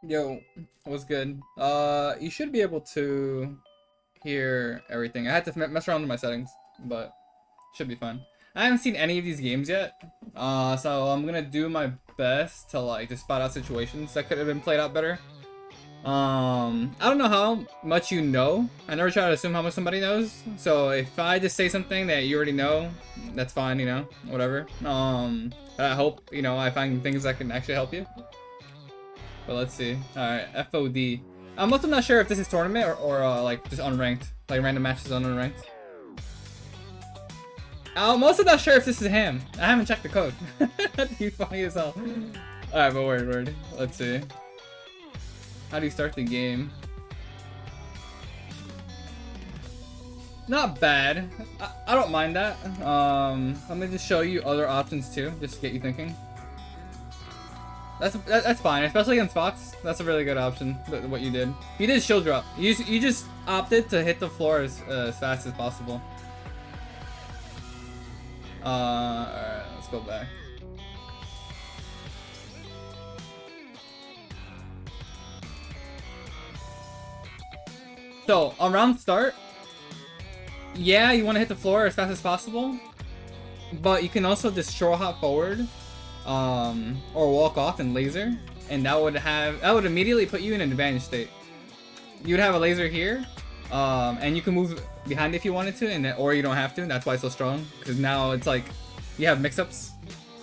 Yo, what's good? You should be able to hear everything. I had to mess around with my settings, but should be fine. I haven't seen any of these games yet, so I'm gonna do my best to like just spot out situations that could have been played out better. I don't know how much you know. I never try to assume how much somebody knows. So if I just say something that you already know, that's fine, you know, whatever. But I hope, you know, I find things that can actually help you. But let's see. Alright, FOD. I'm also not sure if this is tournament or like just unranked. Like random matches on unranked. I'm also not sure if this is him. I haven't checked the code. That'd be funny as hell. Alright, but word. Let's see. How do you start the game? Not bad. I don't mind that. Let me just show you other options too, just to get you thinking. That's fine, especially against Fox. That's a really good option. What you did. You did shield drop. You just opted to hit the floor as fast as possible. Alright, let's go back. So on round start, yeah, you want to hit the floor as fast as possible, but you can also just short hop forward. Or walk off and laser, and that would immediately put you in an advantage state. You'd have a laser here, and you can move behind if you wanted to, and then, or you don't have to. That's why it's so strong, because now it's like you have mix-ups.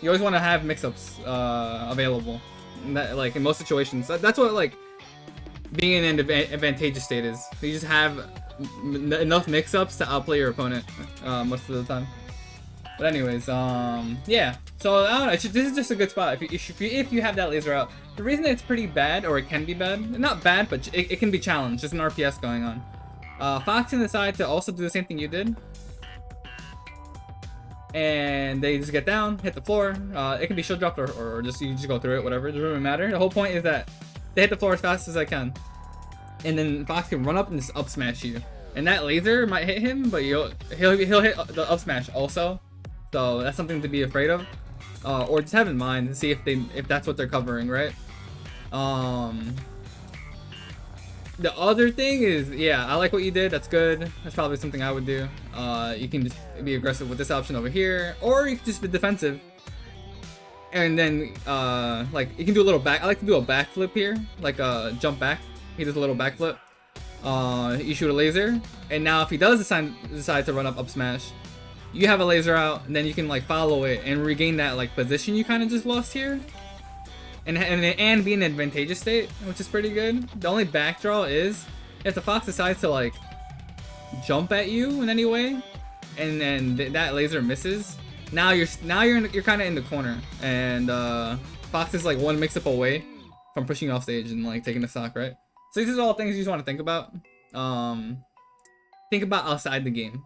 You always want to have mix-ups available. That, like in most situations, that's what like being in an advantageous state is. You just have enough mix-ups to outplay your opponent most of the time. But anyways, yeah. So I don't know. This is just a good spot if you have that laser out. The reason it's pretty bad, or it can be bad, not bad, but it can be challenged. There's an RPS going on. Fox can decide to also do the same thing you did, and they just get down, hit the floor. It can be shield dropped or just you just go through it, whatever. It doesn't really matter. The whole point is that they hit the floor as fast as they can, and then Fox can run up and just up smash you. And that laser might hit him, but he'll hit the up smash also. So that's something to be afraid of, or just have in mind to see if that's what they're covering, right? The other thing is, yeah, I like what you did. That's good. That's probably something I would do. You can just be aggressive with this option over here, or you can just be defensive. And then, like you can do a little back. I like to do a backflip here, like a jump back. He does a little backflip. You shoot a laser, and now if he does decide to run up smash, you have a laser out, and then you can like follow it and regain that like position you kind of just lost here, and be in an advantageous state, which is pretty good. The only back draw is if the Fox decides to like jump at you in any way, and then that laser misses. Now you're kind of in the corner, and Fox is like one mix-up away from pushing you off stage and like taking the stock, right? So these are all things you just want to think about. Think about outside the game.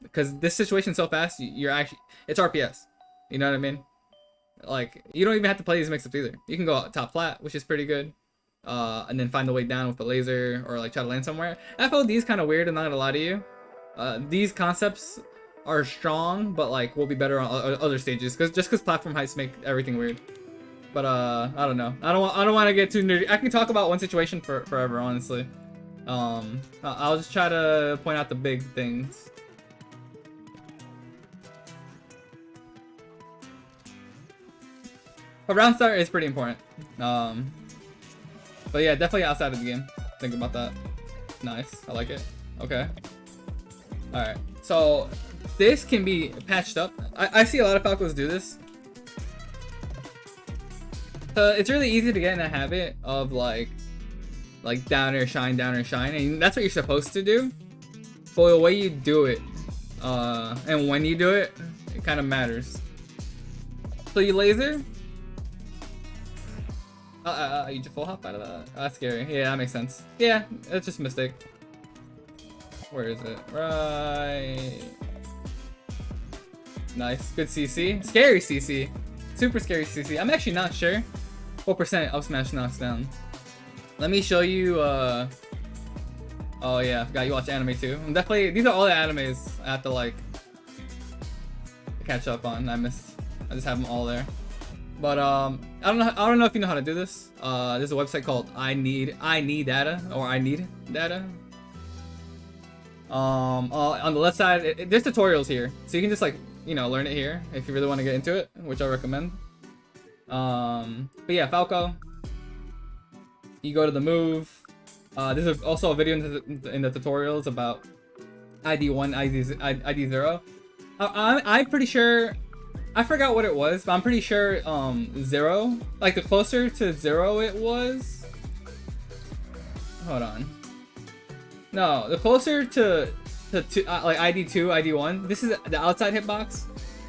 Because this situation so fast, it's RPS. You know what I mean? Like, you don't even have to play these mix-ups either. You can go top flat, which is pretty good. And then find the way down with a laser, or like try to land somewhere. FOD is kind of weird, I'm not gonna lie to you. These concepts are strong, but like will be better on other stages. Because platform heights make everything weird. But I don't know. I don't want to get too nerdy. I can talk about one situation forever, honestly. I'll just try to point out the big things. But round start is pretty important. But yeah, definitely outside of the game. Think about that. Nice. I like it. Okay. Alright. So this can be patched up. I see a lot of Falcos do this. It's really easy to get in a habit of like down air shine, and that's what you're supposed to do. But the way you do it, and when you do it, it kind of matters. So you laser. You just full hop out of that? That's scary. Yeah, that makes sense. Yeah, it's just a mistake. Where is it? Right. Nice. Good CC. Scary CC. Super scary CC. I'm actually not sure what percent up smash knocks down. Let me show you, oh yeah, I forgot you watch anime too. I'm definitely, these are all the animes I have to like catch up on. I just have them all there. But I don't know if you know how to do this. There's a website called I need data or I need data. On the left side, there's tutorials here, so you can just like learn it here if you really want to get into it, which I recommend. But yeah, Falco. You go to the move. There's also a video in the tutorials about ID 1, ID 0. I'm pretty sure. I forgot what it was, but I'm pretty sure 0. Like the closer to 0 it was. Hold on. No, the closer to like ID 2, ID 1. This is the outside hitbox,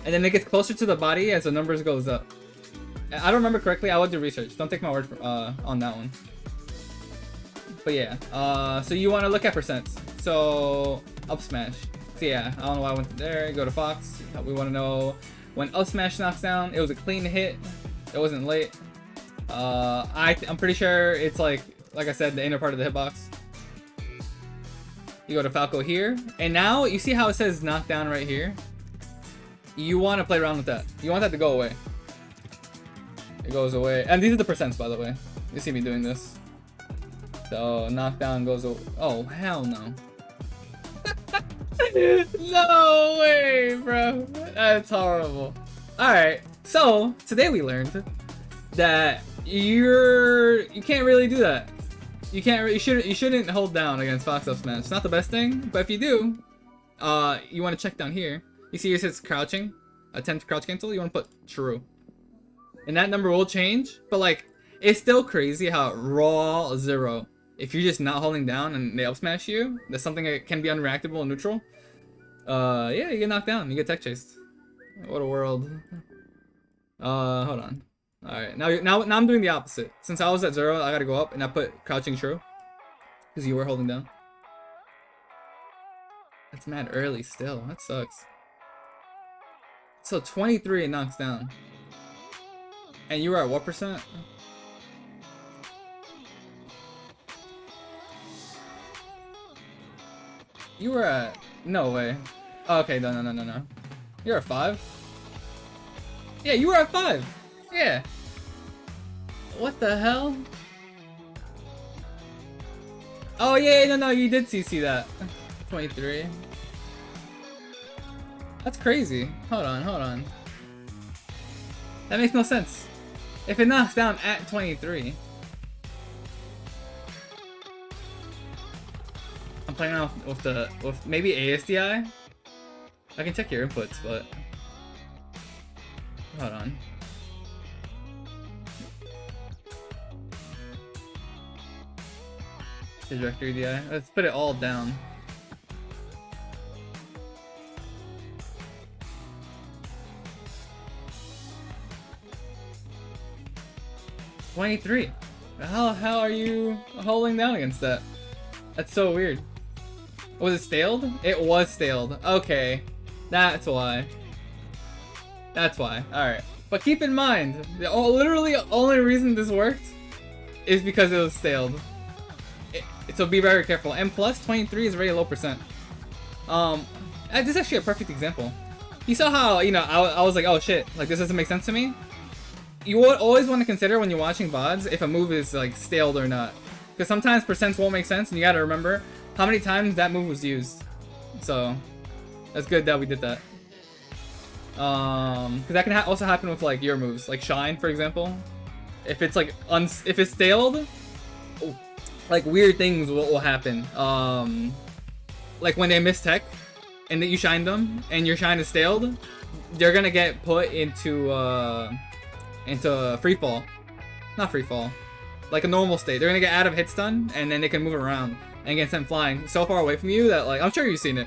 and then it gets closer to the body as the numbers goes up. I don't remember correctly. I would do research. Don't take my word for, on that one. But yeah, so you want to look at percents. So up smash. So yeah, I don't know why I went there. Go to Fox. We want to know when up smash knocks down. It was a clean hit. It wasn't late. I'm pretty sure it's like I said, the inner part of the hitbox. You go to Falco here, and now you see how it says knockdown right here. You want to play around with that. You want that to go away. It goes away, and these are the percents, by the way. You see me doing this. So knockdown goes away. Oh hell no! No way, bro. That's horrible. All right. So today we learned that you can't really do that. You shouldn't hold down against Fox up smash. It's not the best thing, but if you do, you want to check down here. You see it says crouching, attempt crouch cancel. You want to put true, and that number will change. But like, it's still crazy how raw 0. If you're just not holding down and they up smash you, that's something that can be unreactable and neutral. Yeah, you get knocked down. You get tech chased. What a world. Hold on. Alright, now I'm doing the opposite. Since I was at 0, I gotta go up and I put crouching true. Because you were holding down. That's mad early still. That sucks. So 23 it knocks down. And you were at what percent? You were at... No way. Oh, okay, no. You're at 5? Yeah, you were at 5. Yeah. What the hell? Oh yeah, no, you did CC that. 23. That's crazy. Hold on. That makes no sense. If it knocks down at 23. I'm playing around with maybe ASDI. I can check your inputs, but hold on. Directory DI. Let's put it all down. $23. How are you holding down against that? That's so weird. Was it staled? It was staled. Okay. That's why. Alright. But keep in mind, the literally only reason this worked is because it was staled. So be very careful. And plus 23 is very low percent. This is actually a perfect example. You saw how, I was like, oh shit, like this doesn't make sense to me. You would always want to consider when you're watching VODs if a move is like staled or not. Because sometimes percents won't make sense and you gotta remember how many times that move was used. So that's good that we did that. Because that can also happen with like your moves, like Shine for example. If it's like if it's staled, like weird things will happen. Like when they miss tech and that you shine them and your shine is staled, they're gonna get put into free fall. Not free fall. Like a normal state. They're gonna get out of hit stun and then they can move around and get sent flying so far away from you that like I'm sure you've seen it.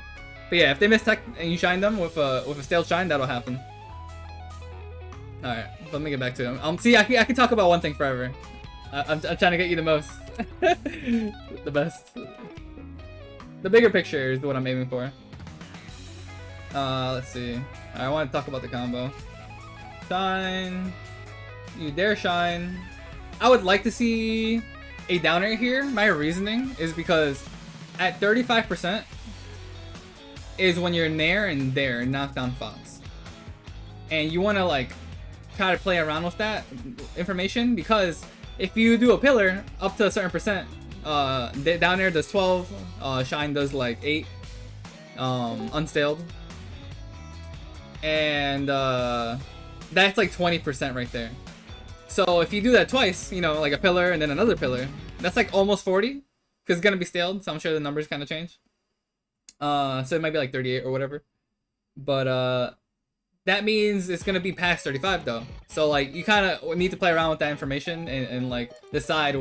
But yeah, if they miss tech and you shine them with a stale shine, that'll happen. Alright, let me get back to them. See, I can talk about one thing forever. I'm trying to get you the most. The best. The bigger picture is what I'm aiming for. Let's see. I want to talk about the combo. Shine. You dare shine. I would like to see a downer here. My reasoning is because at 35% is when you're nair and there knock down Fox. And you want to like try to play around with that information, because if you do a pillar up to a certain percent, down there does 12, shine does like 8, unstaled, and that's like 20% right there. So if you do that twice, you know, like a pillar and then another pillar, that's like almost 40, because it's gonna be staled, so I'm sure the numbers kind of change. So it might be like 38 or whatever, but that means it's gonna be past 35 though. So like you kind of need to play around with that information and like decide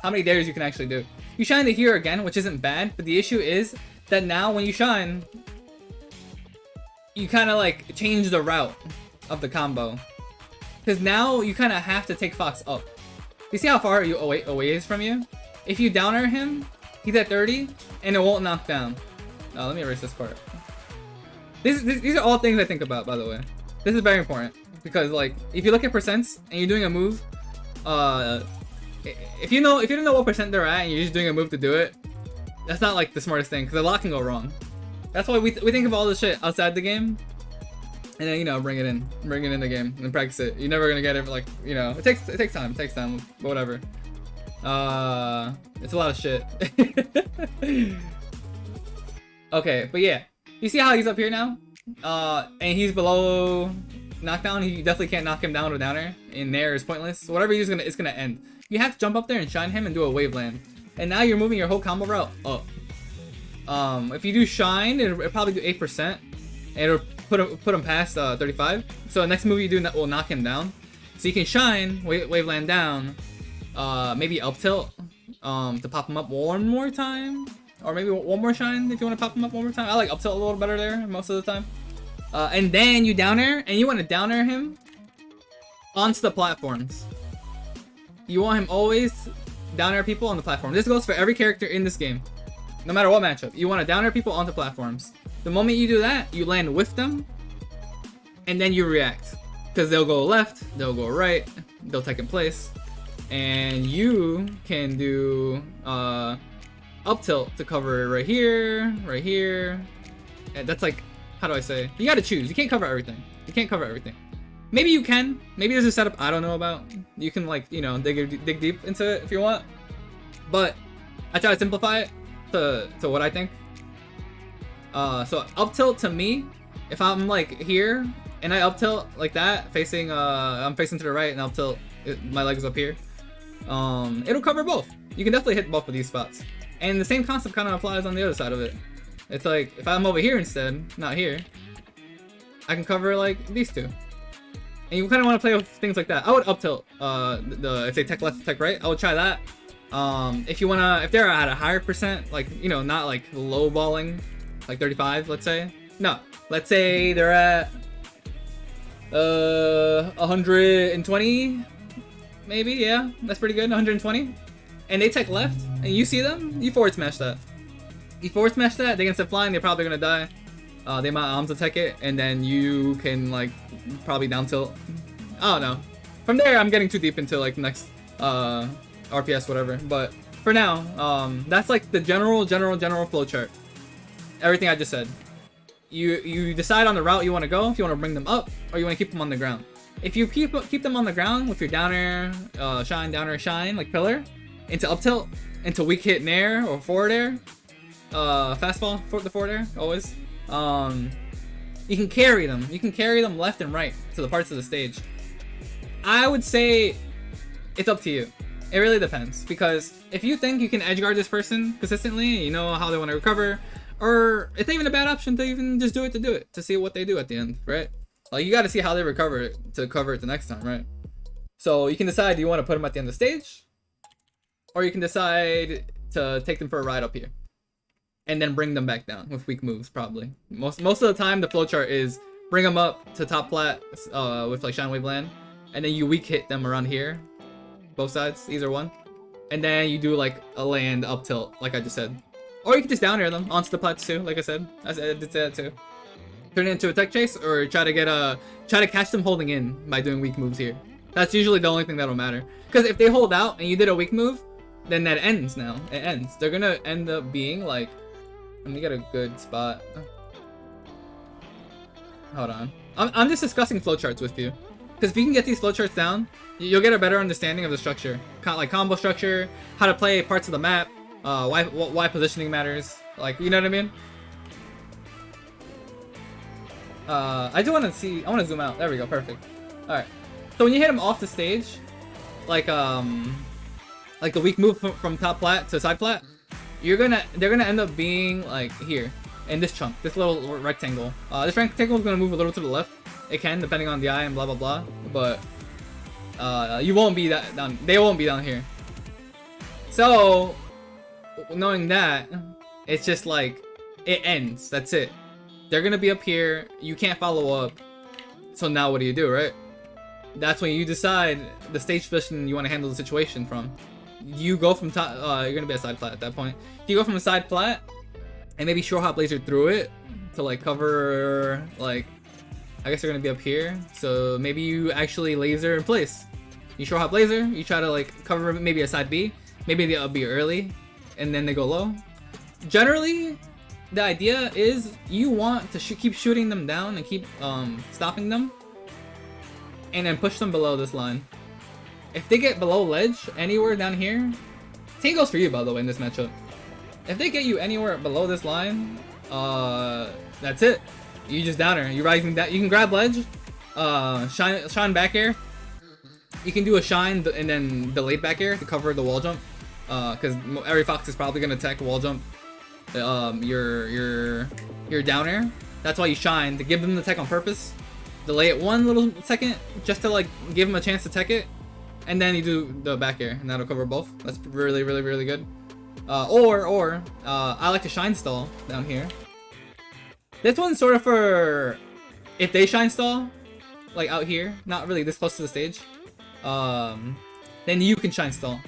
how many dares you can actually do. You shine to here again, which isn't bad, but the issue is that now when you shine, you kind of like change the route of the combo, because now you kind of have to take Fox up. You see how far you away is from you? If you downer him, he's at 30 and it won't knock down. Oh, let me erase this part. These are all things I think about, by the way. This is very important, because like if you look at percents and you're doing a move, if you don't know what percent they're at and you're just doing a move to do it, that's not like the smartest thing, because a lot can go wrong. That's why we think of all this shit outside the game, and then, you know, bring it in the game and practice it. You're never gonna get it, like, you know, it takes time, but whatever. It's a lot of shit. Okay, but yeah, you see how he's up here now, and he's below knockdown. You definitely can't knock him down with a downer. In there is pointless. So whatever you do, it's gonna end. You have to jump up there and shine him and do a wave land, and now you're moving your whole combo route up. If you do shine, it'll probably do 8%, and it'll put him past 35. So the next move you do will knock him down. So you can shine, wave land down, maybe up tilt, to pop him up one more time, or maybe one more shine if you want to pop him up one more time. I like up tilt a little better there most of the time. And then you down air, and you want to down air him onto the platforms. You want him always down air people on the platform. This goes for every character in this game, no matter what matchup. You want to down air people onto platforms. The moment you do that, you land with them, and then you react, because they'll go left, they'll go right, they'll take in place, and you can do up tilt to cover right here. And that's like, how do I say? You gotta choose. You can't cover everything. Maybe you can. Maybe there's a setup I don't know about. You can, like, you know, dig deep into it if you want. But I try to simplify it to what I think. So up tilt to me, if I'm like here and I up tilt like that, facing I'm facing to the right and up tilt, my legs up here, it'll cover both. You can definitely hit both of these spots. And the same concept kind of applies on the other side of it. It's like, if I'm over here instead, not here, I can cover like these two. And you kind of want to play with things like that. I would up tilt if they tech left, tech right, I would try that. If they're at a higher percent, like, you know, not like low balling, like 35, let's say. No, let's say they're at 120, maybe. Yeah, that's pretty good. 120, and they tech left, and you see them, you forward smash that. They can step flying, they're probably gonna die. They might arms attack it, and then you can like probably down tilt. I don't know. From there, I'm getting too deep into like next RPS, whatever. But for now, that's like the general flow chart. Everything I just said. You decide on the route you want to go, if you want to bring them up or you want to keep them on the ground. If you keep them on the ground with your down air, shine, like pillar, into up tilt, into weak hit nair or forward air, fast fall for the forward air, always. You can carry them. You can carry them left and right to the parts of the stage. I would say it's up to you. It really depends, because if you think you can edge guard this person consistently, you know how they want to recover, or it's not even a bad option to even just do it to see what they do at the end, right? Like, you got to see how they recover it to cover it the next time, right? So you can decide, do you want to put them at the end of the stage, or you can decide to take them for a ride up here and then bring them back down with weak moves. Probably most of the time the flowchart is bring them up to top plat with like shine wave land, and then you weak hit them around here, both sides, either one, and then you do like a land up tilt like I just said, or you can just down air them onto the plats too, like I said. I did say that too. Turn it into a tech chase, or try to catch them holding in by doing weak moves here. That's usually the only thing that'll matter, because if they hold out and you did a weak move, then that ends. Now it ends. They're gonna end up being like, let me get a good spot. Hold on. I'm just discussing flowcharts with you. Because if you can get these flowcharts down, you'll get a better understanding of the structure, like combo structure, how to play parts of the map, why positioning matters. Like, you know what I mean? I do want to see. I want to zoom out. There we go. Perfect. All right. So when you hit him off the stage, like the weak move from top plat to side plat, they're gonna end up being like here in this chunk, this little rectangle. This rectangle is gonna move a little to the left. It can, depending on the eye and blah blah blah. But you won't be that down. They won't be down here. So knowing that, it's just like it ends. That's it. They're gonna be up here. You can't follow up. So now what do you do, right? That's when you decide the stage position you want to handle the situation from. You go from top. You're gonna be a side plat at that point. You go from a side plat, and maybe short hop laser through it to like cover. Like, I guess they're gonna be up here. So maybe you actually laser in place. You short hop laser. You try to like cover maybe a side B. Maybe they'll be early, and then they go low. Generally, the idea is you want to keep shooting them down and keep stopping them, and then push them below this line. If they get below ledge anywhere down here, same goes for you, by the way, in this matchup. If they get you anywhere below this line, that's it. You just downer. You rising that. You can grab ledge, shine back air. You can do a shine and then delayed back air to cover the wall jump, because every Fox is probably gonna tech wall jump. Your down air. That's why you shine, to give them the tech on purpose. Delay it 1 little second just to like give them a chance to tech it, and then you do the back air, and that'll cover both. That's really good. Or I like to shine stall down here. This one's sort of for if they shine stall, like out here, not really this close to the stage. Then you can shine stall,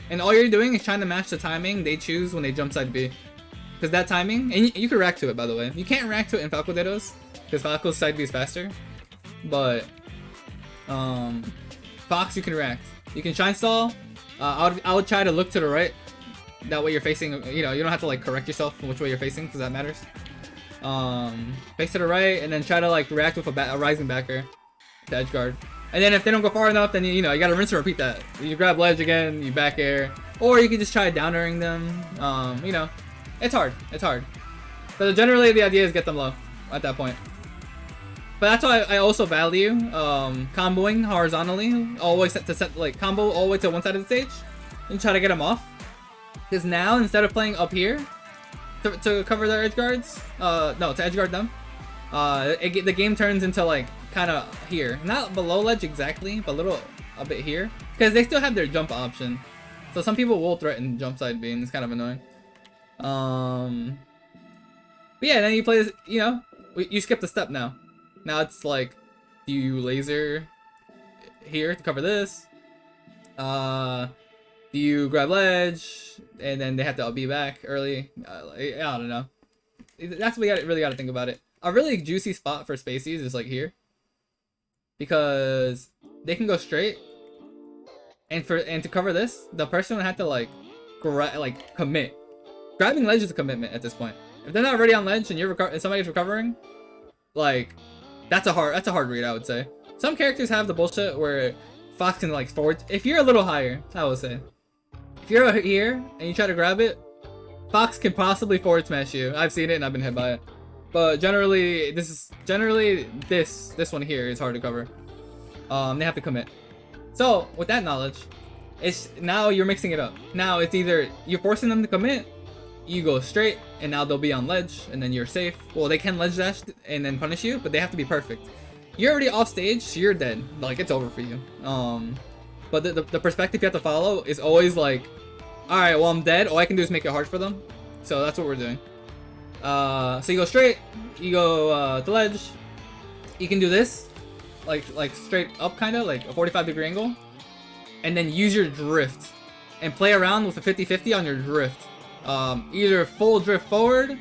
and all you're doing is trying to match the timing they choose when they jump side B. Because that timing, and you can react to it, by the way. You can't react to it in Falco Dados, because Falco's side B is faster. But Fox, you can react. You can shine stall. I would try to look to the right. That way you're facing. You know, you don't have to like correct yourself from which way you're facing, because that matters. Face to the right, and then try to like react with a rising backer to edge guard. And then if they don't go far enough, then you know you gotta rinse and repeat that. You grab ledge again, you back air, or you can just try down airing them. You know. It's hard. But generally, the idea is get them low at that point. But that's why I also value comboing horizontally, always set like combo all the way to one side of the stage, and try to get them off. Because now instead of playing up here to cover their edge guards, no, to edge guard them, the game turns into like kind of here, not below ledge exactly, but a bit here, because they still have their jump option. So some people will threaten jump side B, and it's kind of annoying. But yeah, then you play this, you know, you skip the step now. Now it's like, do you laser here to cover this? Do you grab ledge, and then they have to be back early? I don't know. That's what you really got to think about it. A really juicy spot for Spaceys is like here, because they can go straight, and to cover this, the person would have to like commit. Grabbing ledge is a commitment at this point. If they're not already on ledge and and somebody's recovering, like that's a hard read, I would say. Some characters have the bullshit where Fox can like forward. If you're a little higher, I would say, if you're here and you try to grab it, Fox can possibly forward smash you. I've seen it and I've been hit by it. But generally, this one here is hard to cover. They have to commit. So with that knowledge, it's now you're mixing it up. Now it's either you're forcing them to commit, you go straight, and now they'll be on ledge, and then you're safe. Well, they can ledge dash and then punish you, but they have to be perfect. You're already off stage, so you're dead. Like, it's over for you. But the perspective you have to follow is always like, alright, well, I'm dead. All I can do is make it hard for them. So that's what we're doing. So you go straight, you go to ledge. You can do this, like straight up, kind of like a 45-degree angle, and then use your drift and play around with a 50-50 on your drift. Either full drift forward,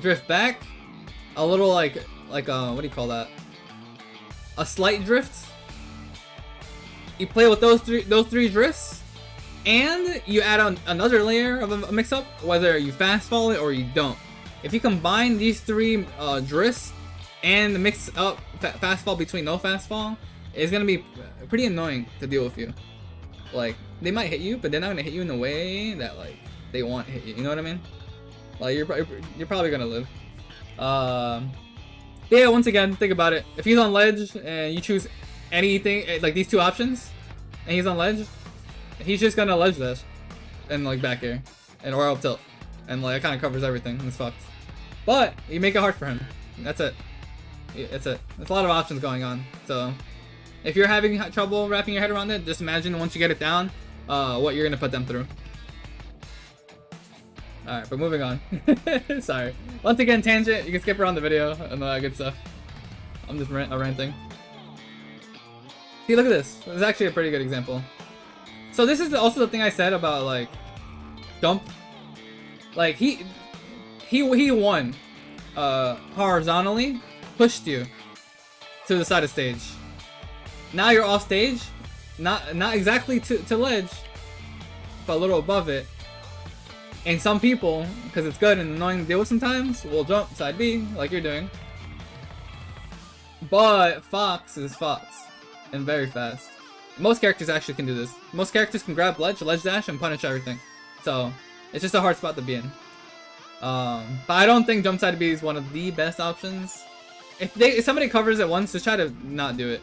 drift back, a little like what do you call that? A slight drift. You play with those three drifts, and you add on another layer of a mix-up, whether you fast fall it or you don't. If you combine these three drifts, and the mix up fastball between no fastball is gonna be pretty annoying to deal with you. Like, they might hit you, but they're not gonna hit you in a way that like they want to hit you. You know what I mean? Like you're probably gonna live. Yeah. Once again, think about it. If he's on ledge and you choose anything like these two options, and he's on ledge, he's just gonna ledge dash and like back air and or up tilt, and like it kind of covers everything. And it's fucked. But you make it hard for him. That's it. That's it. There's a lot of options going on. So if you're having trouble wrapping your head around it, just imagine once you get it down, what you're gonna put them through. Alright, but moving on. Sorry. Once again, tangent. You can skip around the video and all that good stuff. I'm just ranting. See, look at this. This is actually a pretty good example. So this is also the thing I said about like jump. Like he won horizontally, pushed you to the side of stage. Now you're off stage, not exactly to ledge, but a little above it. And some people, because it's good and annoying to deal with sometimes, will jump side B like you're doing. But Fox is Fox, and very fast. Most characters actually can do this. Most characters can grab ledge dash, and punish everything. So it's just a hard spot to be in. But I don't think jump side B is one of the best options. If somebody covers it once, just try to not do it.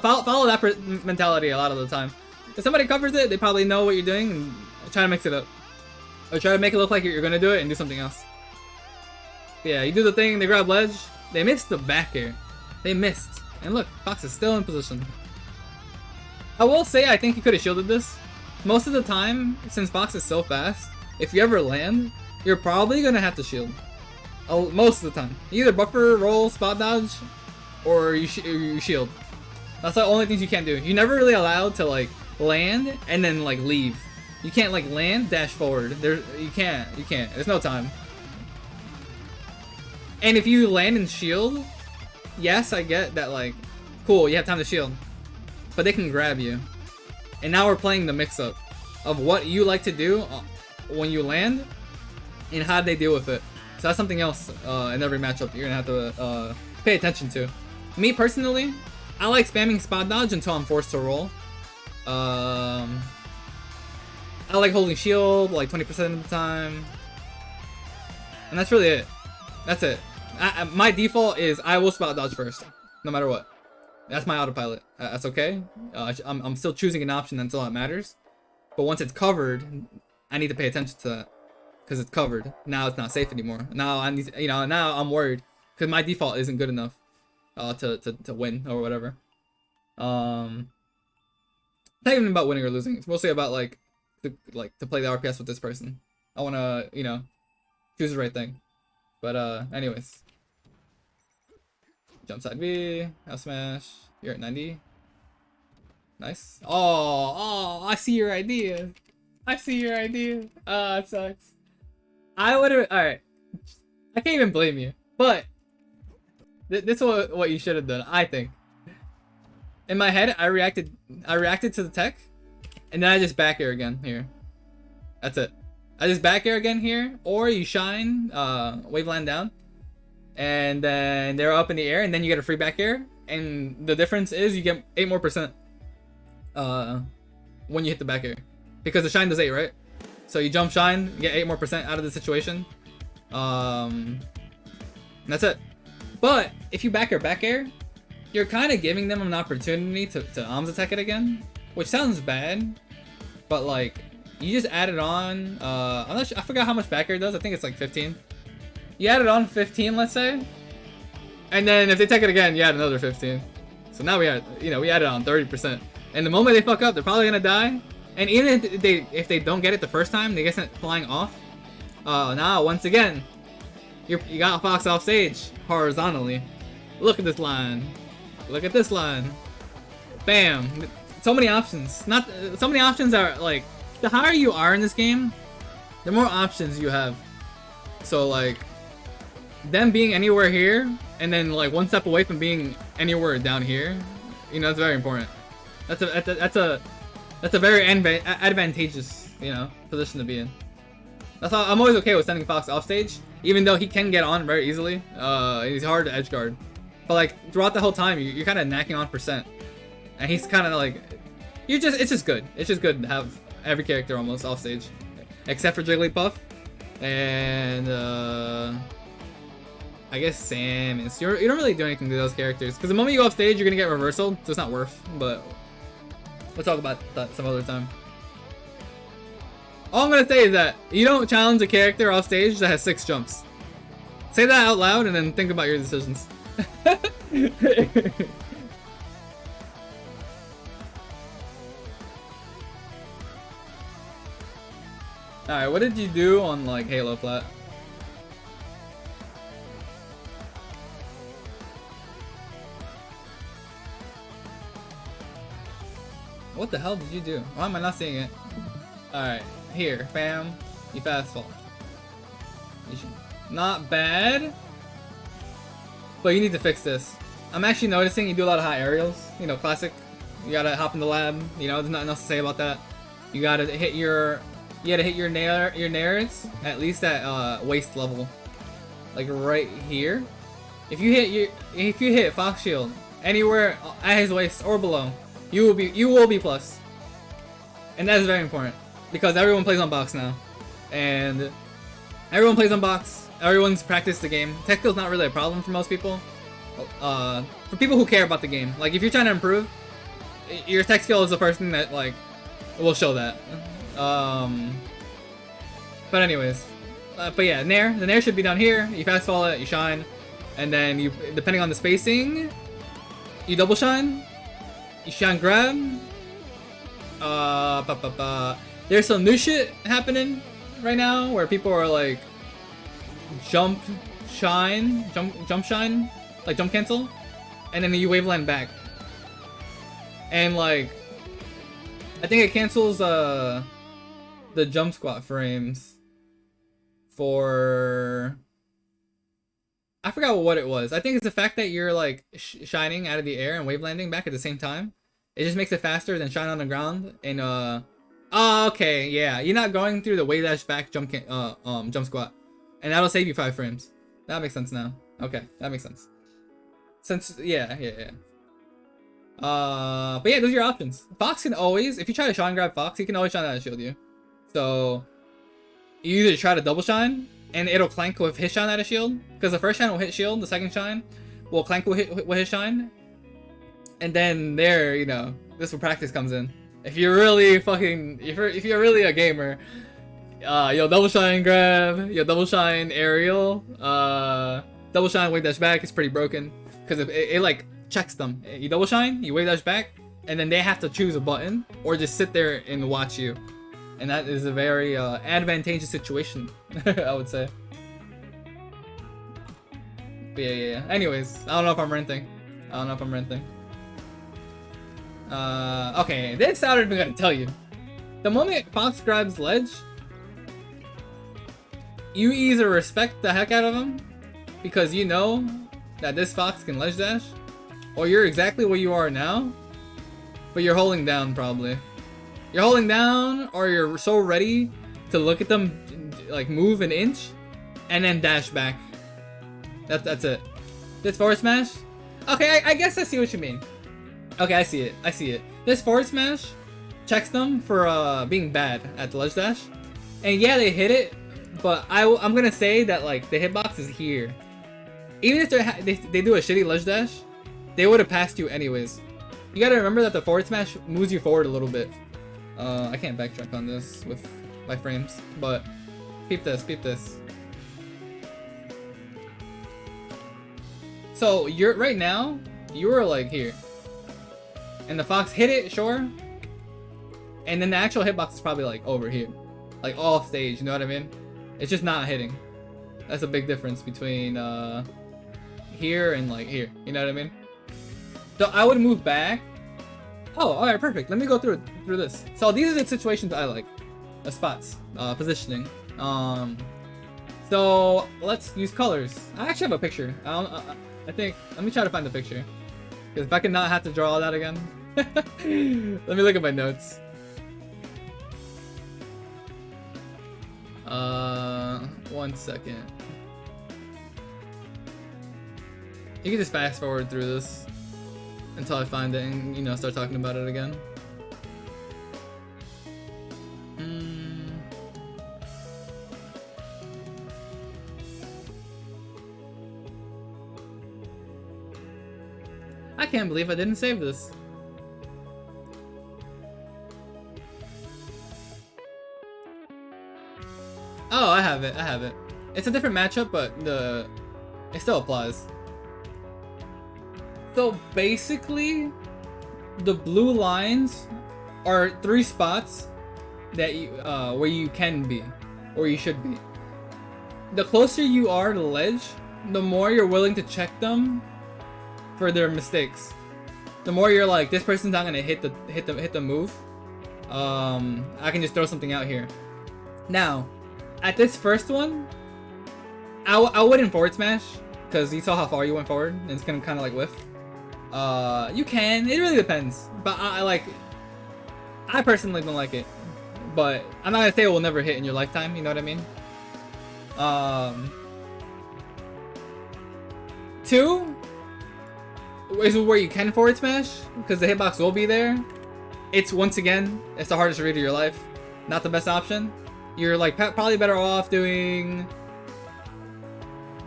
Follow that mentality a lot of the time. If somebody covers it, they probably know what you're doing, and try to mix it up. Or try to make it look like you're gonna do it and do something else. But yeah, you do the thing, they grab ledge, they missed the back air. They missed. And look, Fox is still in position. I will say I think he could have shielded this. Most of the time, since Fox is so fast, if you ever land, you're probably gonna have to shield. Most of the time. You either buffer, roll, spot dodge, or you shield. That's the only things you can't do. You're never really allowed to like land and then like leave. You can't like land, dash forward. You can't. There's no time. And if you land and shield, yes, I get that like, cool, you have time to shield. But they can grab you. And now we're playing the mix-up of what you like to do when you land and how they deal with it. So that's something else in every matchup you're gonna have to pay attention to. Me personally, I like spamming spot dodge until I'm forced to roll. I like holding shield like 20% of the time. And that's really it. That's it. My default is I will spot dodge first, no matter what. That's my autopilot. That's okay. I'm still choosing an option until it matters. But once it's covered, I need to pay attention to that. Because it's covered. Now it's not safe anymore. Now I need, now I'm worried. Because my default isn't good enough to win or whatever. Not even about winning or losing. It's mostly about like to play the RPS with this person. I want to, choose the right thing. But anyways. Jump side B, F smash. You're at 90. Nice. Oh, I see your idea. I see your idea. It sucks. I would have. All right. I can't even blame you. But this is what you should have done. I think. In my head, I reacted to the tech, and then I just back air again here. That's it. I just back air again here, or you shine, waveland down, and then they're up in the air, and then you get a free back air, and the difference is you get 8% more when you hit the back air, because the shine does 8, right? So you jump shine, you get 8% more out of the situation. That's it. But if you back air, you're kind of giving them an opportunity to arms attack it again, which sounds bad, but like you just add it on. I'm not sure, I forgot how much back air does. I think it's like 15. You add it on 15, let's say, and then if they take it again, you add another 15. So now we added on 30%. And the moment they fuck up, they're probably gonna die. And even if they don't get it the first time, they get sent flying off. Now once again, you got Fox off stage horizontally. Look at this line. Look at this line. Bam. So many options. So many options are like, the higher you are in this game, the more options you have. So like, them being anywhere here, and then like one step away from being anywhere down here, it's very important. That's a very advantageous, position to be in. That's why I'm always okay with sending Fox off stage, even though he can get on very easily. He's hard to edge guard, but like throughout the whole time, you're kind of knacking on percent, and he's kind of like, it's just good. It's just good to have every character almost off stage, except for Jigglypuff, and I guess Samus. You don't really do anything to those characters because the moment you go off stage, you're gonna get reversal, so it's not worth. But we'll talk about that some other time. All I'm gonna say is that you don't challenge a character off stage that has 6 jumps. Say that out loud and then think about your decisions. Alright, what did you do on like Halo Plat? What the hell did you do? Why am I not seeing it? Alright, here, fam. You fast fall. Not bad. But you need to fix this. I'm actually noticing you do a lot of high aerials. You know, classic. You gotta hop in the lab. You know, there's nothing else to say about that. You gotta hit your nairs at least at waist level. Like right here. If you hit Fox Shield anywhere at his waist or below, you will be plus. And that is very important. Because everyone plays on box now. And everyone plays on box. Everyone's practiced the game. Tech skill's not really a problem for most people. For people who care about the game. Like if you're trying to improve, your tech skill is the first thing that like will show that. But anyways. But yeah, Nair. The Nair should be down here. You fast fall it, you shine. And then you, depending on the spacing, you double shine. You shine grab. There's some new shit happening right now where people are like jump shine, like jump cancel, and then you waveland back. And like I think it cancels the jump squat frames for, I forgot what it was. I think it's the fact that you're like shining out of the air and wave landing back at the same time. It just makes it faster than shine on the ground. And oh, okay, yeah, you're not going through the wave dash back jump squat, and that'll save you 5 frames. That makes sense now. Okay, that makes sense. Since yeah. But yeah, those are your options. Fox can always, if you try to shine grab Fox, he can always shine out and shield you. So you either try to double shine and it'll clank with his shine out of shield, because the first shine will hit shield, the second shine will clank with his shine, and then there, you know, this is where practice comes in. If you're really fucking, if you're really a gamer, you'll double shine grab, you'll double shine aerial, double shine wave dash back is pretty broken because it like checks them. You double shine, you wave dash back, and then they have to choose a button or just sit there and watch you, and that is a very advantageous situation, I would say. But yeah. Anyways, I don't know if I'm renting. Okay, this I'm even gonna tell you. The moment Fox grabs ledge, you either respect the heck out of him because you know that this Fox can ledge dash, or you're exactly where you are now, but you're holding down probably. You're holding down, or you're so ready to look at them like move an inch and then dash back. That's it. This forward smash? Okay, I guess I see what you mean. Okay, I see it. This forward smash checks them for being bad at the ledge dash. And yeah, they hit it, but I'm gonna say that like the hitbox is here. Even if they do a shitty ledge dash, they would have passed you anyways. You gotta remember that the forward smash moves you forward a little bit. I can't backtrack on this with my frames, but peep this. So you're right now, you're like here. And the Fox hit it, sure. And then the actual hitbox is probably like over here. Like off stage, you know what I mean? It's just not hitting. That's a big difference between here and like here. You know what I mean? So I would move back. Oh, alright, perfect. Let me go through this. So these are the situations I like. The spots. Positioning. So let's use colors. I actually have a picture. I think, let me try to find the picture. Because if I can not have to draw all that again. Let me look at my notes. 1 second. You can just fast forward through this until I find it and, you know, start talking about it again. I can't believe I didn't save this. Oh, I have it. I have it. It's a different matchup, but it still applies. So basically, the blue lines are 3 spots that you where you can be, or you should be. The closer you are to the ledge, the more you're willing to check them for their mistakes. The more you're like, this person's not gonna hit the move. I can just throw something out here. Now, at this first one, I wouldn't forward smash because you saw how far you went forward, and it's gonna kind of like whiff. You can. It really depends. But I personally don't like it. But I'm not gonna say it will never hit in your lifetime. You know what I mean? 2 is where you can forward smash because the hitbox will be there. It's once again, it's the hardest read of your life. Not the best option. You're like probably better off doing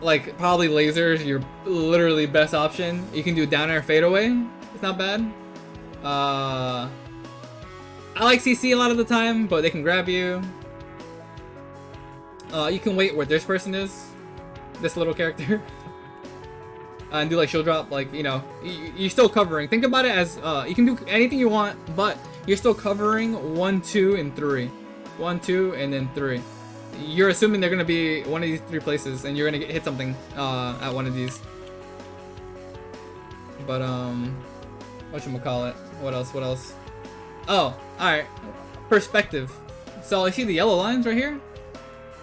like probably lasers. Your literally best option. You can do down air fadeaway. It's not bad. I like CC a lot of the time, but they can grab you. You can wait where this person is, this little character, and do like shield drop. Like, you know, you're still covering. Think about it as you can do anything you want, but you're still covering 1, 2, and 3. 1, 2, and then 3. You're assuming they're gonna be one of these 3 places, and you're gonna hit something at one of these. But whatchamacallit? What else? What else? Oh, alright. Perspective. So I see the yellow lines right here.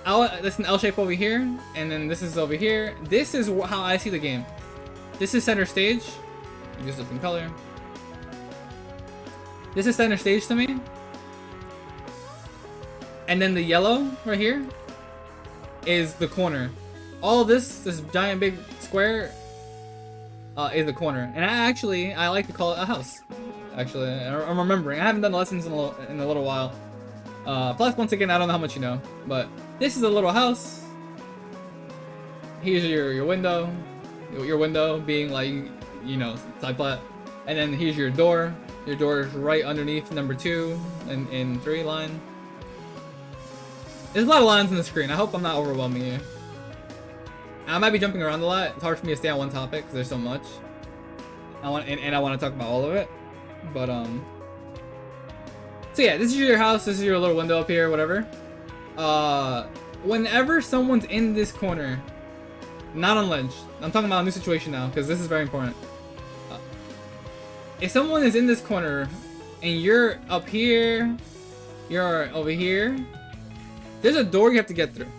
That's an L shape over here, and then this is over here. This is how I see the game. This is center stage. Use a different color. This is center stage to me. And then the yellow right here is the corner. All of this giant big square is the corner. And I like to call it a house. Actually, I'm remembering. I haven't done lessons in a little while. Plus, once again, I don't know how much you know, but this is a little house. Here's your window. Your window being like, you know, side plat. And then here's your door. Your door is right underneath number 2 and in 3 line. There's a lot of lines on the screen. I hope I'm not overwhelming you. I might be jumping around a lot. It's hard for me to stay on one topic because there's so much. I want to talk about all of it. But so yeah, this is your house. This is your little window up here, whatever. Whenever someone's in this corner, not on ledge. I'm talking about a new situation now because this is very important. If someone is in this corner and you're up here, you're over here, there's a door you have to get through.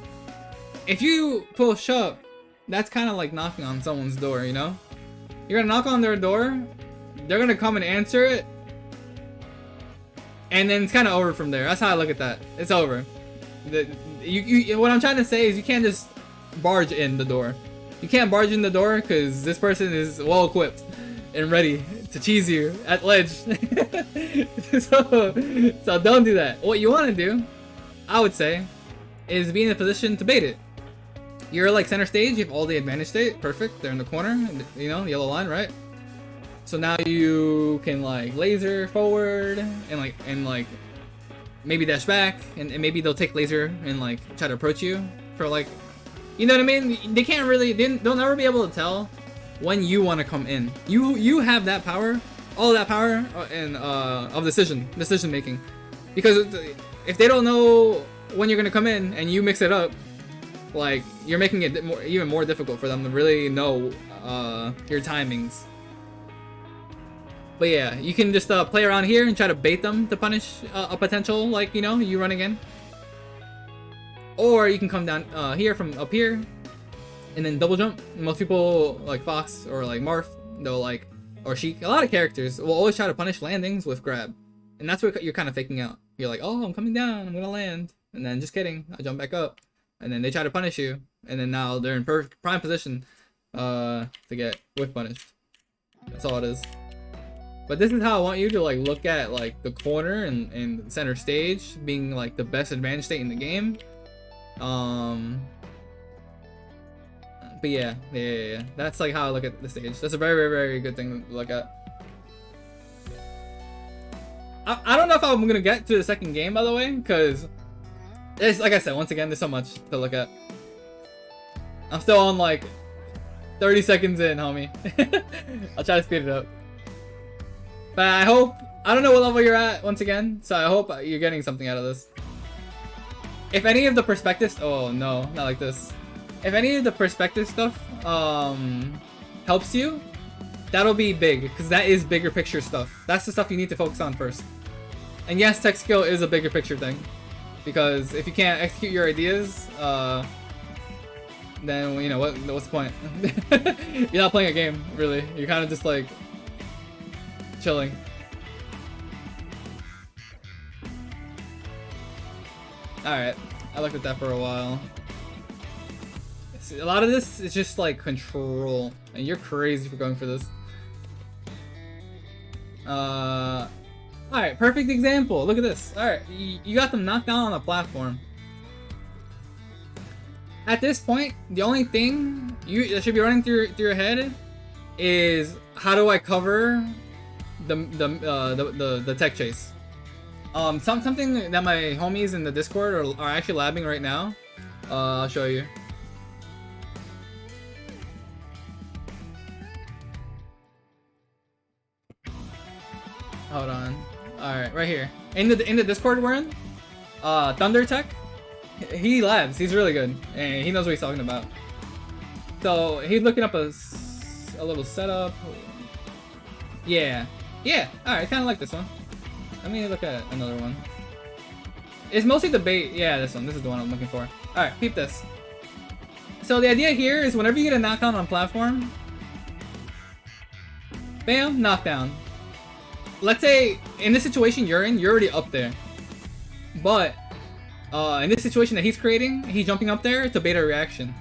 If you push up, that's kind of like knocking on someone's door, you know? You're gonna knock on their door, they're gonna come and answer it, and then it's kind of over from there. That's how I look at that. It's over. What I'm trying to say is you can't just barge in the door. You can't barge in the door because this person is well equipped and ready to cheese you at ledge. so don't do that. What you want to do, I would say, is be in a position to bait it. You're like center stage, you have all the advantage state, perfect. They're in the corner, you know, the yellow line, right? So now you can like laser forward and like maybe dash back, and maybe they'll take laser and like try to approach you for like, you know what I mean? They can't really, they'll never be able to tell when you want to come in. You have that power, all that power, and of decision making, because if they don't know when you're gonna come in and you mix it up, like you're making it even more difficult for them to really know your timings. But yeah, you can just play around here and try to bait them to punish a potential, like, you know, you running in. Or you can come down here from up here and then double jump. Most people, like Fox or like Marth, they'll like, or Sheik, a lot of characters will always try to punish landings with grab. And that's what you're kind of faking out. You're like, oh, I'm coming down, I'm gonna land. And then just kidding, I jump back up. and then they try to punish you, and then now they're in perfect prime position to get whiff punished. That's all it is. But this is how I want you to like look at like the corner and center stage being like the best advantage state in the game. But yeah. That's like how I look at the stage. That's a very good thing to look at. I don't know if I'm gonna get to the second game, by the way, because it's like I said, once again, there's so much to look at. I'm still on like 30 seconds in, homie. I'll try to speed it up. But I don't know what level you're at, once again, so I hope you're getting something out of this. If any of the perspective, oh no, not like this. If any of the perspective stuff helps you, that'll be big, because that is bigger picture stuff. That's the stuff you need to focus on first. And yes, tech skill is a bigger picture thing, because if you can't execute your ideas, then you know what's the point? You're not playing a game, really. You're kind of just like chilling. Alright, I looked at that for a while. A lot of this is just like control, and you're crazy for going for this. Alright, perfect example. Look at this. Alright, you got them knocked down on a platform. At this point, the only thing that should be running through your head is how do I cover the tech chase. Something that my homies in the Discord are actually labbing right now. I'll show you. Hold on. Alright, right here. In the Discord we're in, Thunder Tech, he labs. He's really good, and he knows what he's talking about. So he's looking up a little setup. Yeah. Alright, kind of like this one. Let me look at another one. It's mostly the bait. Yeah, this one. This is the one I'm looking for. Alright, peep this. So the idea here is whenever you get a knockdown on platform, bam, knockdown. Let's say in this situation you're in, you're already up there. But in this situation that he's creating, he's jumping up there to bait a reaction.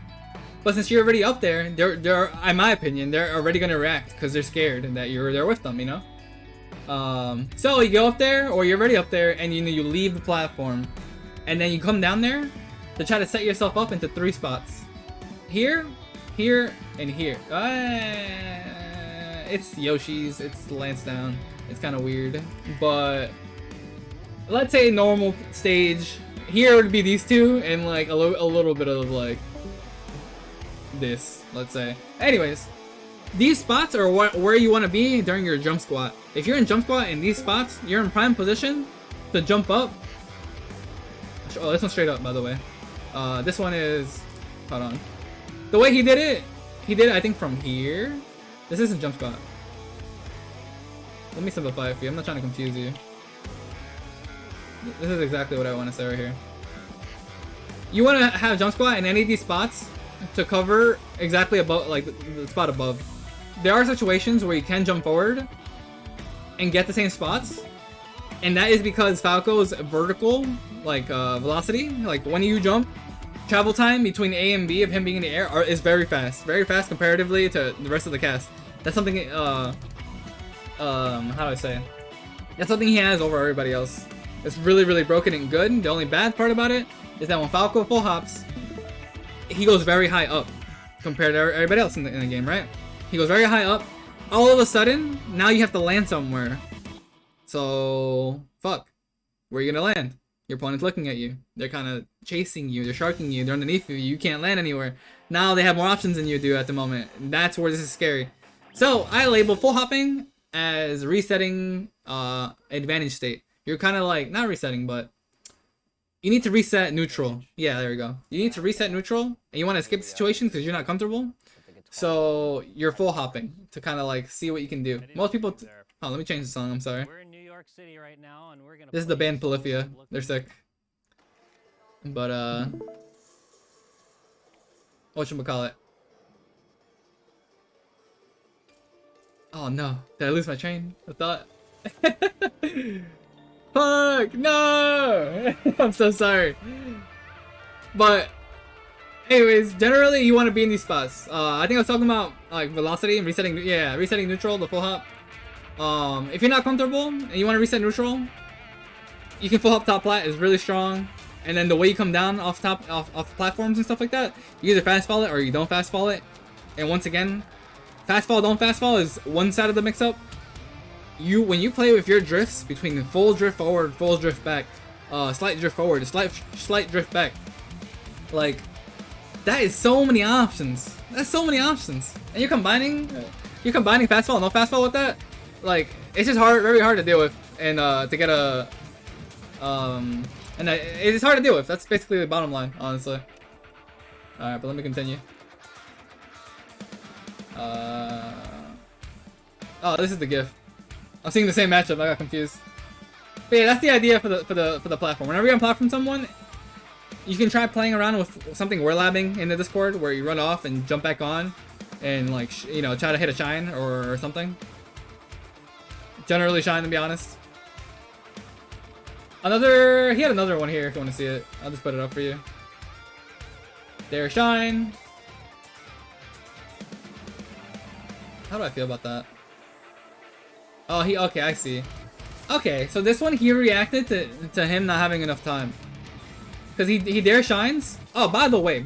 But since you're already up there, they're in my opinion, they're already gonna react because they're scared that you're there with them, you know? So you go up there, or you're already up there, and you leave the platform, and then you come down there to try to set yourself up into 3 spots. Here, here, and here. It's Yoshi's, it's Lansdowne. It's kind of weird, but let's say normal stage. Here would be these two, and like a little bit of like this, let's say. Anyways, these spots are where you want to be during your jump squat. If you're in jump squat in these spots, you're in prime position to jump up. Oh, this one's straight up, by the way. This one is, hold on. The way he did it I think from here. This isn't jump squat. Let me simplify it for you. I'm not trying to confuse you. This is exactly what I want to say right here. You want to have jump squat in any of these spots to cover exactly above, like the spot above. There are situations where you can jump forward and get the same spots, and that is because Falco's vertical, like velocity, like when you jump, travel time between A and B of him being in the air is very fast comparatively to the rest of the cast. That's something. How do I say? That's something he has over everybody else. It's really broken and good. The only bad part about it is that when Falco full hops, he goes very high up compared to everybody else in the game, right? He goes very high up. All of a sudden, now you have to land somewhere. So, fuck. Where are you gonna land? Your opponent's looking at you. They're kind of chasing you. They're sharking you. They're underneath you. You can't land anywhere. Now they have more options than you do at the moment. That's where this is scary. So, I label full hopping as resetting advantage state. You're kind of like, not resetting, but you need to reset neutral. Yeah, there we go. You need to reset neutral, and you want to escape the situation because you're not comfortable. So you're full hopping to kind of like see what you can do. Most people. Oh, let me change the song. I'm sorry. We're in New York City right now, and we're gonna. This is the band Polyphia. They're sick. But whatchamacallit? Oh no! Did I lose my train of thought? Fuck! No! I'm so sorry. But Anyways, generally you want to be in these spots. I think I was talking about like velocity and resetting. Yeah, resetting neutral, the full hop. If you're not comfortable and you want to reset neutral, you can full hop top plat. Is really strong. And then the way you come down off platforms and stuff like that, you either fast fall it or you don't fast fall it. And once again, fast fall, don't fast fall is one side of the mix up. When you play with your drifts between full drift forward, full drift back, slight drift forward, slight drift back, like that is so many options. That's so many options. And you're combining fast fall and no fast fall with that. Like it's just very hard to deal with, and to get a it's hard to deal with. That's basically the bottom line, honestly. All right, but let me continue. Oh, this is the GIF. I'm seeing the same matchup. I got confused. But yeah, that's the idea for the platform. Whenever you're on platform someone, you can try playing around with something we're labbing in the Discord, where you run off and jump back on, and like try to hit a shine or something. Generally shine, to be honest. He had another one here if you want to see it. I'll just put it up for you. There, shine. How do I feel about that? Oh, okay, I see. Okay, so this one he reacted to him not having enough time. Because he dare shines. Oh, by the way,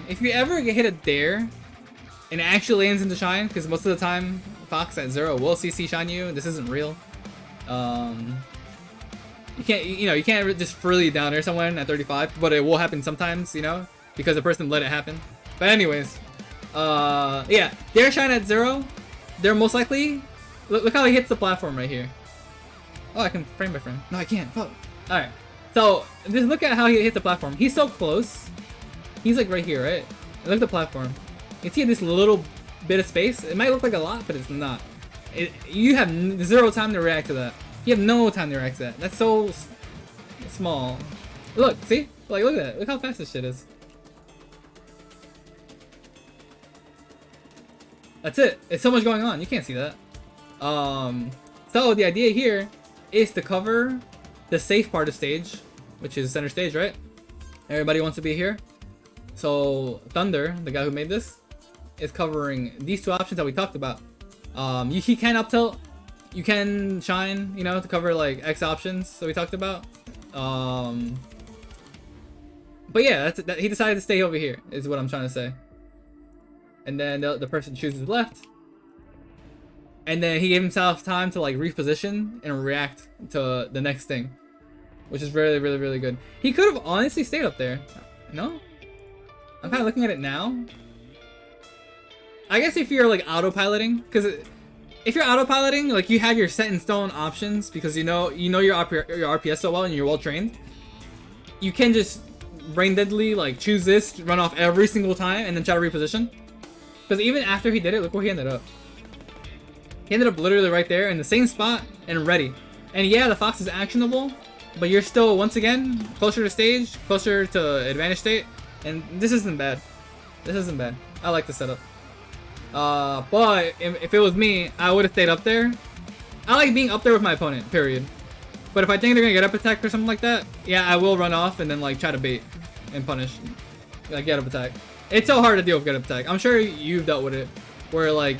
if you ever get hit a dare and it actually lands into shine, because most of the time Fox at 0 will CC shine you. This isn't real. You can't just freely down air someone at 35, but it will happen sometimes, because the person let it happen. But anyways, yeah, dare shine at 0. They're most likely. Look how he hits the platform right here. Oh, I can frame by frame. No, I can't. Fuck. All right. So just look at how he hits the platform. He's so close. He's like right here, right? Look at the platform. You see this little bit of space. It might look like a lot, but it's not. You have 0 time to react to that. You have no time to react to that. That's so small. Look, see? Like, look at that. Look how fast this shit is. That's it. It's so much going on. You can't see that. So the idea here is to cover the safe part of stage, which is center stage, right? Everybody wants to be here. So Thunder, the guy who made this, is covering these two options that we talked about. He can up tilt, you can shine, to cover like X options that we talked about. But yeah, he decided to stay over here, is what I'm trying to say. And then the person chooses left. And then he gave himself time to like reposition and react to the next thing, which is really, really, really good. He could have honestly stayed up there. No? I'm kind of looking at it now. I guess if you're like autopiloting, because if you're autopiloting, like you have your set in stone options because you know your RPS so well and you're well trained. You can just brain deadly like choose this, run off every single time, and then try to reposition. Because even after he did it, look where he ended up. He ended up literally right there in the same spot and ready. And yeah, the Fox is actionable, but you're still, once again, closer to stage, closer to advantage state. And this isn't bad. This isn't bad. I like the setup. But if it was me, I would have stayed up there. I like being up there with my opponent, period. But if I think they're gonna get up attack or something like that, yeah, I will run off and then like try to bait and punish. Like get up attack. It's so hard to deal with get up attack. I'm sure you've dealt with it, where like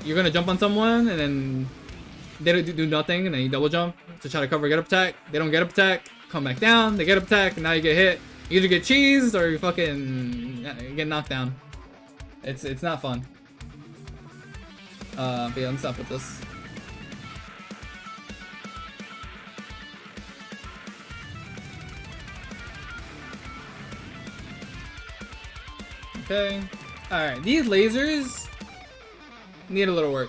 you're gonna jump on someone and then they do nothing and then you double jump to try to cover get up attack. They don't get up attack, come back down, they get up attack, and now you get hit. You either get cheesed or you fucking get knocked down. It's not fun. But yeah, let's stop with this. Okay. Alright, these lasers need a little work.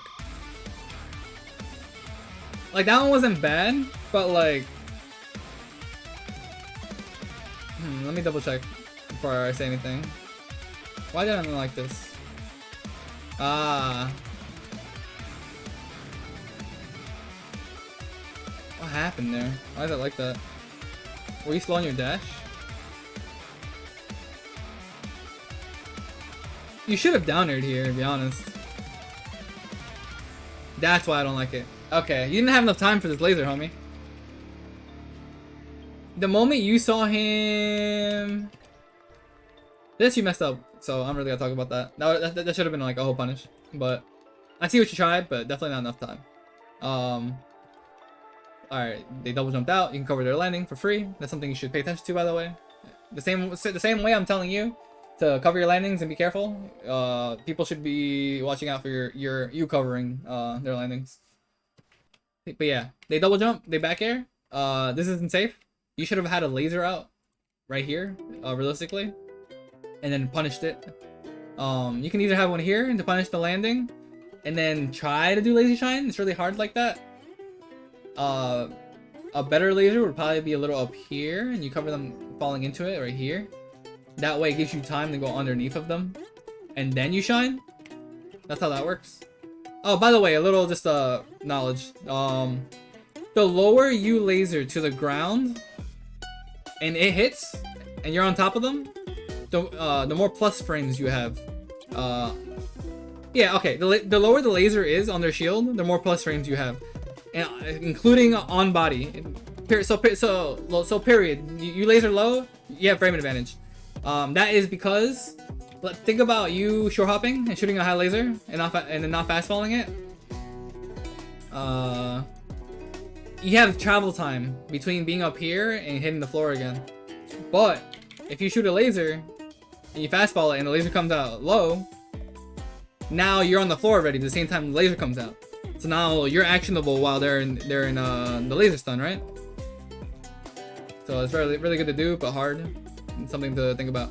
Like, that one wasn't bad, but like... let me double check before I say anything. Why did I not like this? Ah. What happened there? Why is it like that? Were you slowing your dash? You should have down aired here, to be honest. That's why I don't like it. Okay, you didn't have enough time for this laser, homie. The moment you saw him... This you messed up, so I'm really gonna talk about that. That should have been like a whole punish, but I see what you tried, but definitely not enough time. Alright, they double jumped out. You can cover their landing for free. That's something you should pay attention to, by the way. The same way I'm telling you to cover your landings and be careful. People should be watching out for you covering their landings. But yeah, they double jump, they back air. This isn't safe. You should have had a laser out right here, realistically, and then punished it. You can either have one here to punish the landing, and then try to do laser shine. It's really hard like that. A better laser would probably be a little up here, and you cover them falling into it right here. That way it gives you time to go underneath of them, and then you shine. That's how that works. Oh, by the way, a little just knowledge. The lower you laser to the ground, and it hits, and you're on top of them, the more plus frames you have. Yeah, okay. The lower the laser is on their shield, the more plus frames you have. And, including on body. So period. You laser low, you have frame advantage. That is because, think about you short hopping and shooting a high laser and then not fast falling it. You have travel time between being up here and hitting the floor again. But if you shoot a laser and you fast fall it and the laser comes out low, now you're on the floor already the same time the laser comes out. So now you're actionable while they're in the laser stun, right? So it's really good to do, but hard. And something to think about.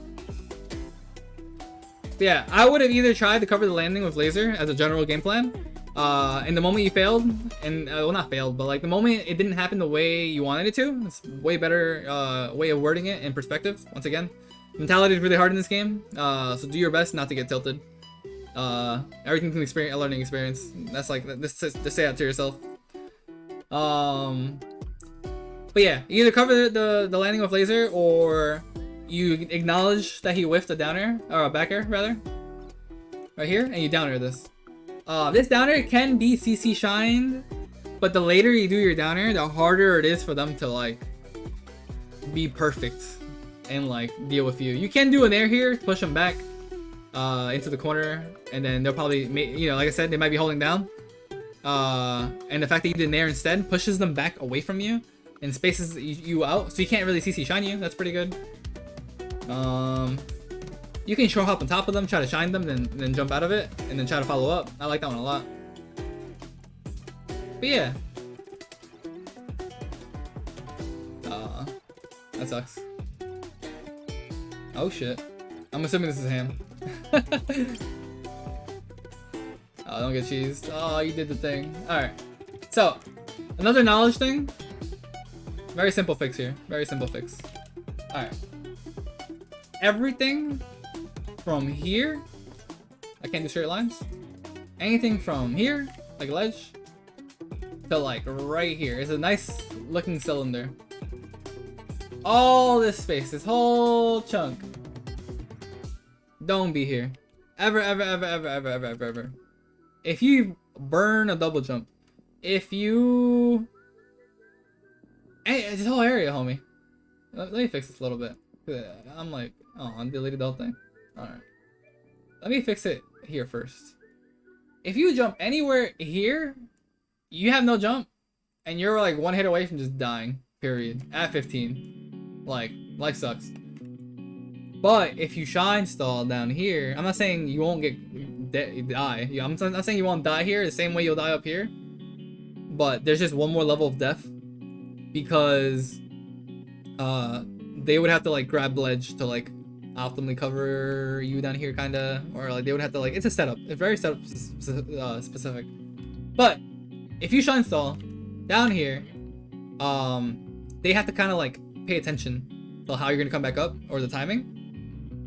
But yeah, I would have either tried to cover the landing with laser as a general game plan. And the moment you failed, and well, not failed, but like the moment it didn't happen the way you wanted it to, it's way better way of wording it in perspective. Once again, mentality is really hard in this game. So do your best not to get tilted. Everything's an a learning experience. That's like this to say that to yourself. But yeah, you either cover the landing with laser, or you acknowledge that he whiffed a down air, or a back air rather, right here, and you down air this. This down air can be CC shined, but the later you do your down air, the harder it is for them to like be perfect and like deal with you. You can do an air here, push them back into the corner, and then they'll probably, you know, like I said, they might be holding down. And the fact that you did an air instead pushes them back away from you and spaces you out, so you can't really CC shine you. That's pretty good. You can short hop on top of them, try to shine them, then jump out of it, and then try to follow up. I like that one a lot. But yeah. That sucks. Oh shit. I'm assuming this is him. Oh, don't get cheesed. Oh, you did the thing. Alright. So, another knowledge thing. Very simple fix here. Very simple fix. Alright. Everything from here, I can't do straight lines. Anything from here, like ledge, to like right here. It's a nice looking cylinder. All this space, this whole chunk, don't be here. Ever, ever, ever, ever, ever, ever, ever, ever. If you burn a double jump, if you... Hey, this whole area, homie. Let me fix this a little bit. I'm like, oh, I deleted the whole thing. Alright. Let me fix it here first. If you jump anywhere here, you have no jump, and you're like one hit away from just dying, period. At 15. Like, life sucks. But if you shine stall down here, I'm not saying you won't die. I'm not saying you won't die here the same way you'll die up here. But there's just one more level of death. Because they would have to like grab ledge to like optimally cover you down here, kinda, or like they would have to like, it's a setup. It's very setup specific. But if you shine stall down here, they have to kind of like pay attention to how you're gonna come back up or the timing.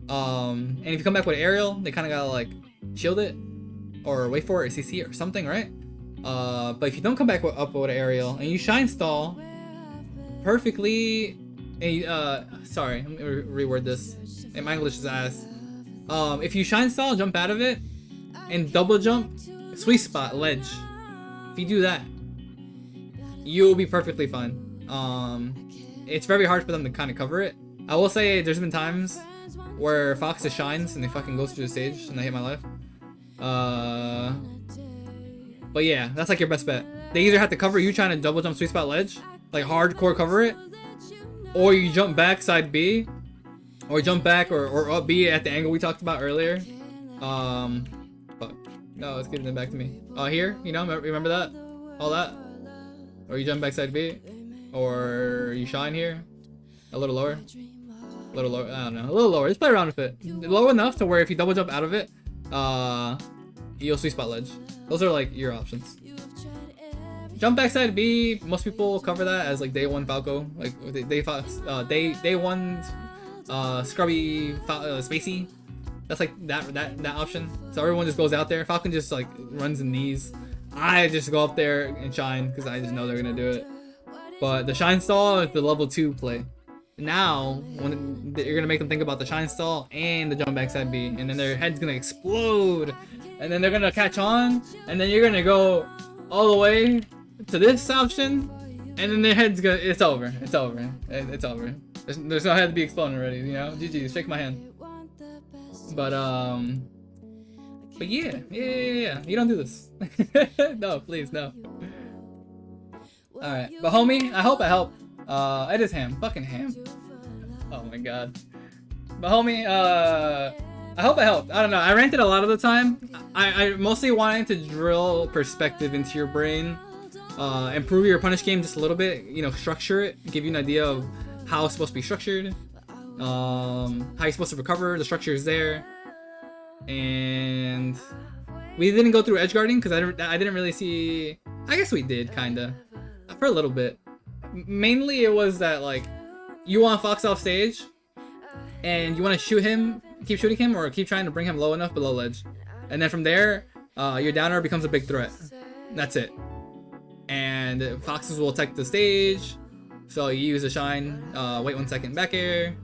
And if you come back with aerial, they kind of gotta like shield it or wait for it, or CC or something, right? But if you don't come back up with aerial and you shine stall perfectly, and sorry, let me reword this. And my English is ass. If you shine stall, jump out of it, and double jump, sweet spot, ledge. If you do that, you'll be perfectly fine. It's very hard for them to kind of cover it. I will say there's been times where Fox just shines and they fucking goes through the stage and they hit my life. But yeah, that's like your best bet. They either have to cover you trying to double jump sweet spot ledge, like hardcore cover it, or you jump back side B, or jump back or up B at the angle we talked about earlier. Fuck. No, it's giving it back to me. Here, you know, remember that? All that? Or you jump back side B, or you shine here, a little lower. A little lower, I don't know, a little lower. Just play around with it. Low enough to where if you double jump out of it, you'll sweet spot ledge. Those are like your options. Jump backside B, most people cover that as like day one Falco, like day one scrubby spacey. That's like that option. So everyone just goes out there. Falcon just like runs in knees. I just go up there and shine because I just know they're gonna do it. But the shine stall is the level 2 play. Now, when you're gonna make them think about the shine stall and the jump backside B, and then their head's gonna explode, and then they're gonna catch on, and then you're gonna go all the way to this option, and then their head's gonna, it's over. There's no head to be exploding already, you know? GG, shake my hand. But yeah, you don't do this. No, please, no. Alright, but homie, I hope I helped. It is ham. Fucking ham. Oh my god. But homie, I hope I helped. I don't know. I ranted a lot of the time. I mostly wanted to drill perspective into your brain. Improve your punish game just a little bit. You know, structure it. Give you an idea of how it's supposed to be structured. How you're supposed to recover. The structure is there. And we didn't go through edge guarding because I didn't really see. I guess we did, kinda. For a little bit. Mainly it was that like you want Fox off stage and you want to shoot him, keep shooting him, or keep trying to bring him low enough below ledge, and then from there your downer becomes a big threat. That's it. And Foxes will attack the stage, so you use a shine, wait 1 second back air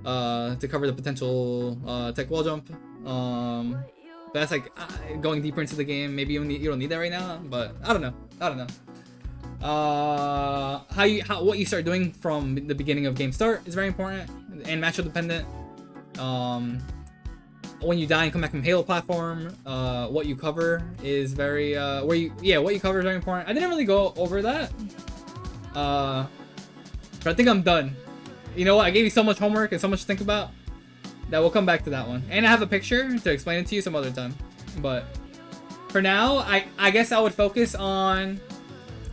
to cover the potential tech wall jump. But that's like going deeper into the game. Maybe you don't need that right now, but I don't know. What you start doing from the beginning of game start is very important and matchup dependent. When you die and come back from Halo platform, what you cover is very what you cover is very important. I didn't really go over that, but I think I'm done. You know what? I gave you so much homework and so much to think about that we'll come back to that one. And I have a picture to explain it to you some other time. But for now, I guess I would focus on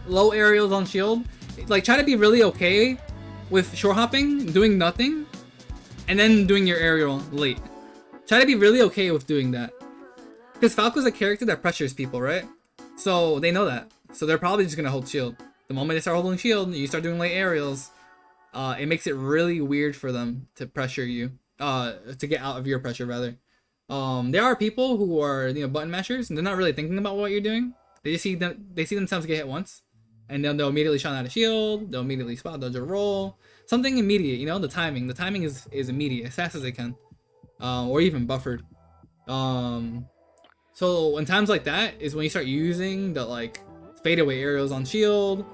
low aerials on shield. Like, try to be really okay with short hopping, doing nothing, and then doing your aerial late. Try to be really okay with doing that. Because Falco's a character that pressures people, right? So they know that. So they're probably just gonna hold shield. The moment they start holding shield and you start doing late aerials, it makes it really weird for them to pressure you. To get out of your pressure, rather. There are people who are, you know, button mashers, and they're not really thinking about what you're doing. They see themselves get hit once, and then they'll immediately shine out a shield. They'll immediately spot dodge or roll. Something immediate, you know, the timing. The timing is immediate, as fast as they can, or even buffered. So in times like that is when you start using the like fadeaway aerials on shield.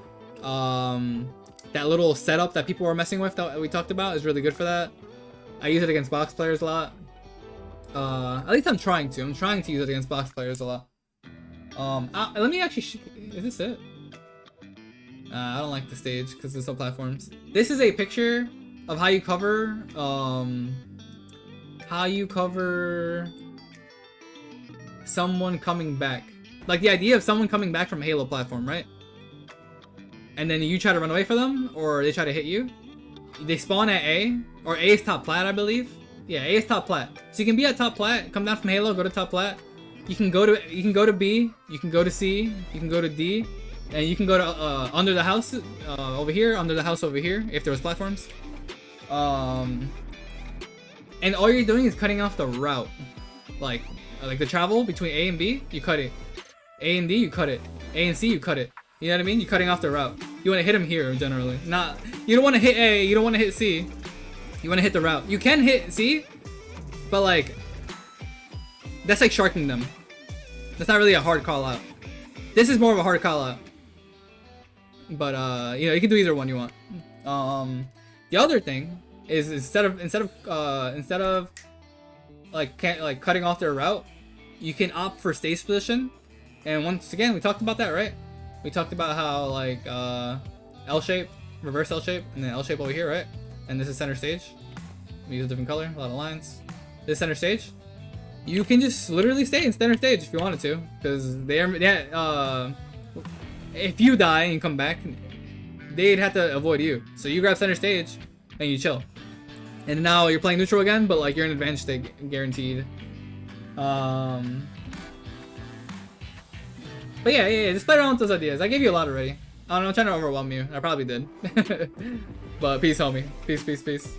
That little setup that people were messing with that we talked about is really good for that. I use it against box players a lot. At least I'm trying to. I'm trying to use it against box players a lot. Let me actually. Is this it? I don't like the stage because there's no platforms. This is a picture of how you cover. Someone coming back. Like the idea of someone coming back from Halo platform, right? And then you try to run away from them, or they try to hit you. They spawn at A, or A is top plat, I believe. Yeah, A is top plat. So you can be at top plat, come down from Halo, go to top plat. You can go to B, you can go to C, you can go to D, and you can go to under the house over here, under the house over here, if there was platforms. And all you're doing is cutting off the route, like the travel between A and B. You cut it. A and D, you cut it. A and C, you cut it. You know what I mean? You're cutting off the route. You want to hit him here, generally. You don't want to hit A, you don't want to hit C. You want to hit the route. You can hit C, but like, that's like sharking them. That's not really a hard call out. This is more of a hard call out. But, you know, you can do either one you want. The other thing is instead of like cutting off their route, you can opt for stage position. And once again, we talked about that, right? We talked about how like L shape, reverse L shape, and then L shape over here, right? And this is center stage. We use a different color, a lot of lines. This is center stage. You can just literally stay in center stage if you wanted to, because if you die and come back, they'd have to avoid you. So you grab center stage and you chill. And now you're playing neutral again, but like you're in advantage state guaranteed. But yeah, just play around with those ideas. I gave you a lot already. I don't know, I'm trying to overwhelm you. I probably did. But peace, homie. Peace.